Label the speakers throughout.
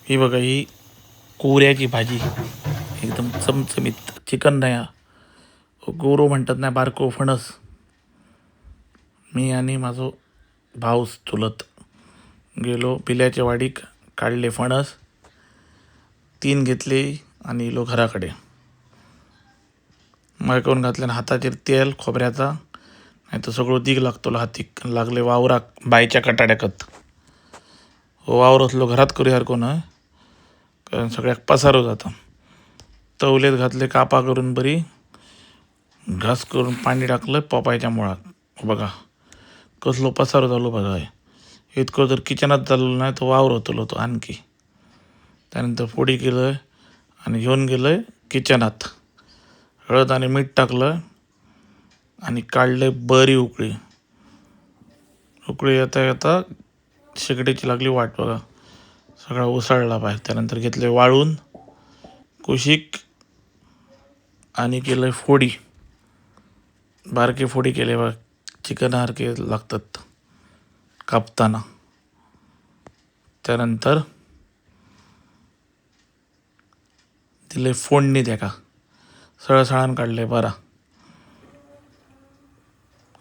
Speaker 1: ही बघा, ही कोऱ्याची भाजी एकदम चमचमीत. चिकन नाही हा, गोरो म्हणतात नाही, बारको फणस. मी आणि माझो भाऊ चुलत गेलो पिल्याच्या वाडीक, काढले फणस 3 घेतले आणि इलो घराकडे. मळकून घातले हाताचेर तेल खोबऱ्याचा, नाही तर सगळं दिग लागतो हातीक. लागले वावराक बायच्या कटाड्याकत. हो वावर असलो घरात करू सारखो न्हय, कारण सगळ्याक पसारो जाता. तवलेत घातले कापा करून बरी, घास करून पाणी टाकलं पोपायच्या मुळात. बघा कसलो पसारो झालो बघा. इतकं जर किचनात चाललो नाही तर वावर होतलो तो आणखी. त्यानंतर फोडी केलं आणि घेऊन गेलं किचनात. हळद आणि मीठ टाकलं आणि काढले बरी उकळी. उकळी येता येता शेगडीची लागली वाट बघा. सगळा उसळला बाहेर. त्यानंतर घेतले वाळून कुशिक आणि केलं फोडी. बारके फोडी केले बघा, चिकनासारखे लागतात कापताना. त्यानंतर दिले फोडणी त्याका, सळसळान काढले बरा.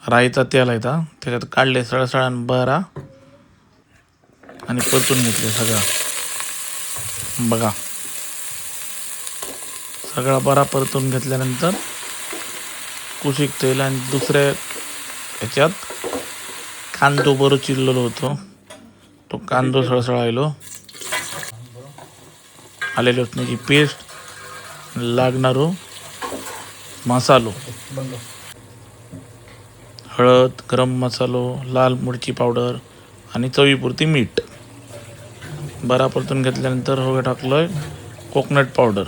Speaker 1: राईचा तेल आहे त्याच्यात काढले सळसळान बरा आणि परतून घेतले सगळा. बघा सगळा बरा परतून घेतल्यानंतर कुशिक तेल आणि दुसऱ्या ह्याच्यात कांदो बरो चिरलेलो होतो, तो कांदो सळसळायलो. आले लसणाची पेस्ट, लागणारो मसालो, हळद, गरम मसालो, लाल मिरची पावडर आणि चवीपुरती मीठ. बरा परतून घेतल्यानंतर हो टाकलं कोकोनट पावडर.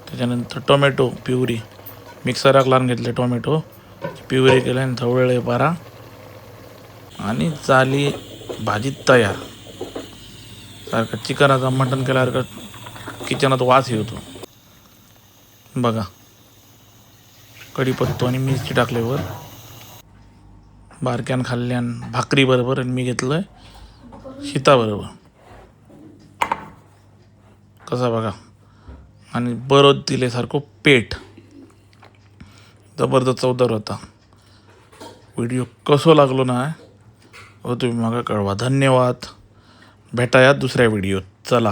Speaker 1: त्याच्यानंतर टोमॅटो प्युरी, मिक्सराक लावून घेतले टोमॅटो प्युरी केले आणि ढवळले बरा आणि झाली भाजी तयार. सारखं चिकनाचा मटण केल्यासारखं किचनात वास येतो. बघा कढीपत्तो आणि मिरची टाकल्यावर बारक्यान खाल्ल्यान भाकरी बरोबर. आणि मी घेतलं शीताबरोबर. कसा बघा, आणि बरोच दिल्यासारखं पेट जबरदस्त चवदार होता. व्हिडिओ कसो लागलो ना हो तुम्ही मागा कळवा. धन्यवाद. भेटाया दुसऱ्या व्हिडिओत. चला.